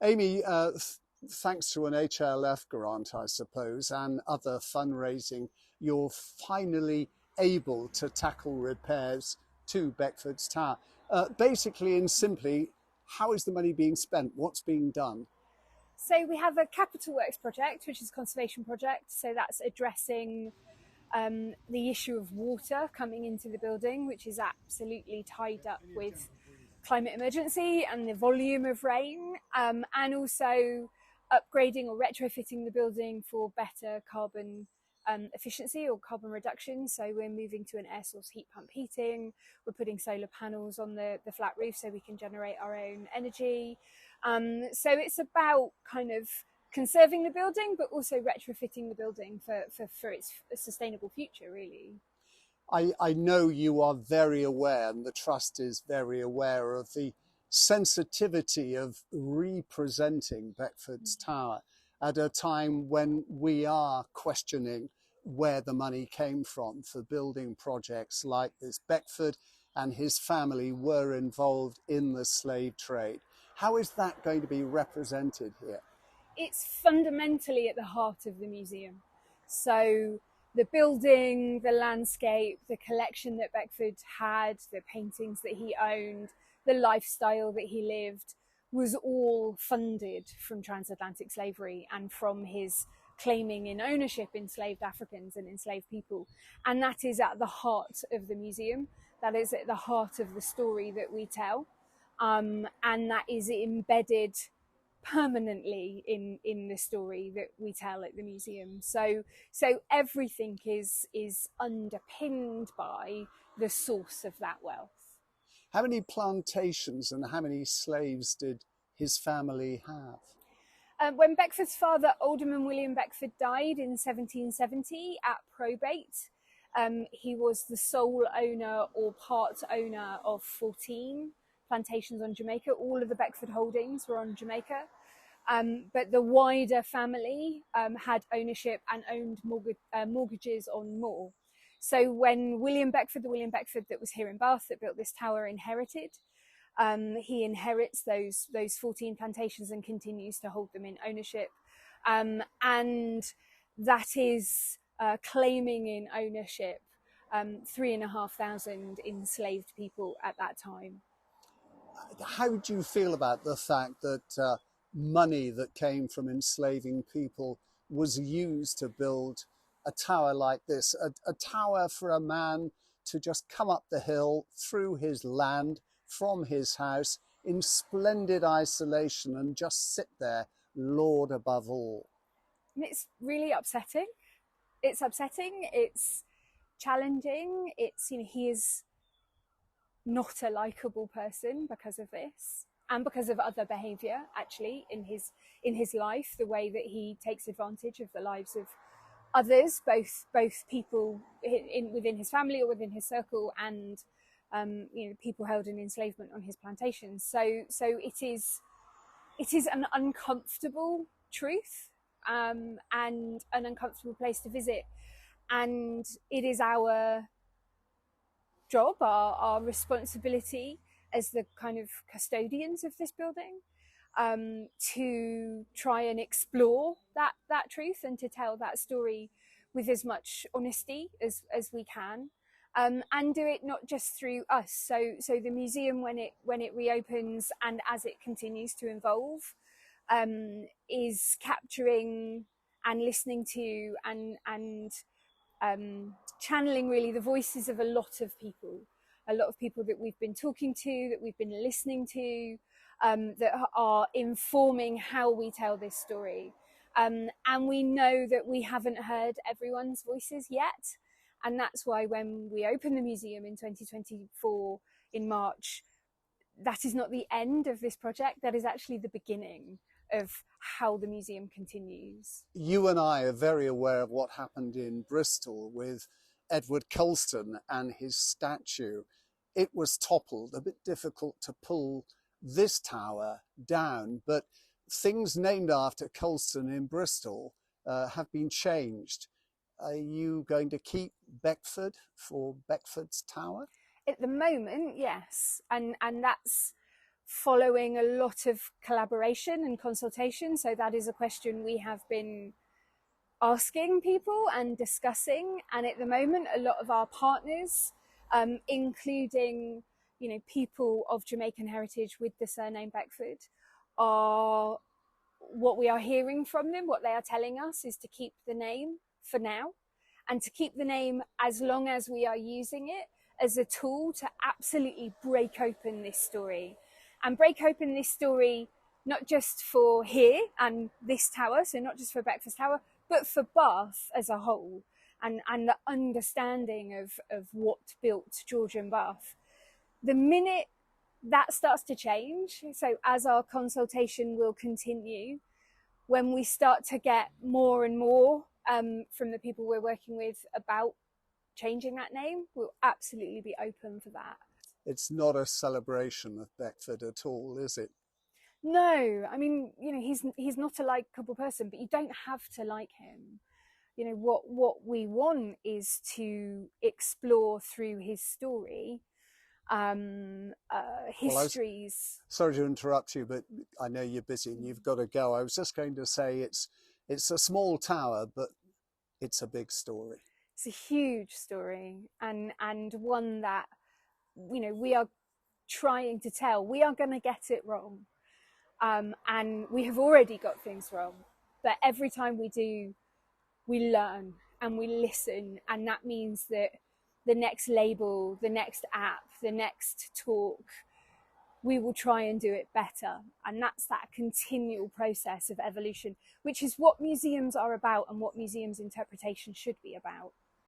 Amy, thanks to an HLF grant, I suppose, and other fundraising, you're finally able to tackle repairs to Beckford's Tower. Basically and simply, how is the money being spent? What's being done? So we have a capital works project, which is a conservation project. So that's addressing the issue of water coming into the building, which is absolutely tied up with climate emergency and the volume of rain, and also upgrading or retrofitting the building for better carbon efficiency or carbon reduction. So we're moving to an air source heat pump heating. We're putting solar panels on the flat roof so we can generate our own energy. So it's about kind of conserving the building, but also retrofitting the building for its sustainable future, really. I know you are very aware, and the Trust is very aware of the sensitivity of representing Beckford's Tower at a time when we are questioning where the money came from for building projects like this. Beckford and his family were involved in the slave trade. How is that going to be represented here? It's fundamentally at the heart of the museum. So the building, the landscape, the collection that Beckford had, the paintings that he owned, the lifestyle that he lived was all funded from transatlantic slavery and from his claiming in ownership enslaved Africans and enslaved people. And that is at the heart of the museum. That is at the heart of the story that we tell. And that is embedded permanently in the story that we tell at the museum. So everything is underpinned by the source of that wealth. How many plantations and how many slaves did his family have? When Beckford's father, Alderman William Beckford, died in 1770 at probate, he was the sole owner or part owner of 14 plantations on Jamaica. All of the Beckford holdings were on Jamaica. But the wider family had ownership and owned mortgages on more. So when the William Beckford that was here in Bath that built this tower inherited, he inherits those 14 plantations and continues to hold them in ownership. And that is claiming in ownership 3,500 enslaved people at that time. How do you feel about the fact that money that came from enslaving people was used to build a tower like this, a tower for a man to just come up the hill through his land from his house in splendid isolation and just sit there, Lord above all? And it's really upsetting. It's upsetting. It's challenging. It's, he is not a likable person because of this and because of other behavior actually in his life, the way that he takes advantage of the lives of others, both people within his family or within his circle and people held in enslavement on his plantations. So it is an uncomfortable truth and an uncomfortable place to visit, and it is our job, our responsibility as the kind of custodians of this building, to try and explore that truth and to tell that story with as much honesty as we can, and do it not just through us. So the museum, when it reopens and as it continues to evolve, is capturing and listening to and channeling really the voices of a lot of people that we've been talking to, that we've been listening to, that are informing how we tell this story. And we know that we haven't heard everyone's voices yet. And that's why when we open the museum in 2024 in March, that is not the end of this project. That is actually the beginning of how the museum continues. You and I are very aware of what happened in Bristol with Edward Colston and his statue. It was toppled, a bit difficult to pull this tower down, but things named after Colston in Bristol have been changed. Are you going to keep Beckford for Beckford's Tower? At the moment, yes, and that's following a lot of collaboration and consultation. So that is a question we have been asking people and discussing. And at the moment, a lot of our partners, including, you know, people of Jamaican heritage with the surname Beckford, are, what we are hearing from them, what they are telling us, is to keep the name for now, and to keep the name as long as we are using it as a tool to absolutely break open this story. And break open this story not just for here and this tower, so not just for Beckford Tower, but for Bath as a whole, and the understanding of what built Georgian Bath. The minute that starts to change, so as our consultation will continue, when we start to get more and more from the people we're working with about changing that name, we'll absolutely be open for that. It's not a celebration of Beckford at all, is it? No, I mean, you know, he's not a likable person, but you don't have to like him. You know, what we want is to explore through his story, histories. Sorry to interrupt you, but I know you're busy and you've got to go. I was just going to say it's a small tower, but it's a big story. It's a huge story, and one that, you know, we are trying to tell. We are going to get it wrong, and we have already got things wrong, but every time we do, we learn and we listen, and that means that the next label, the next app, the next talk, we will try and do it better. And that's that continual process of evolution, which is what museums are about and what museums interpretation should be about.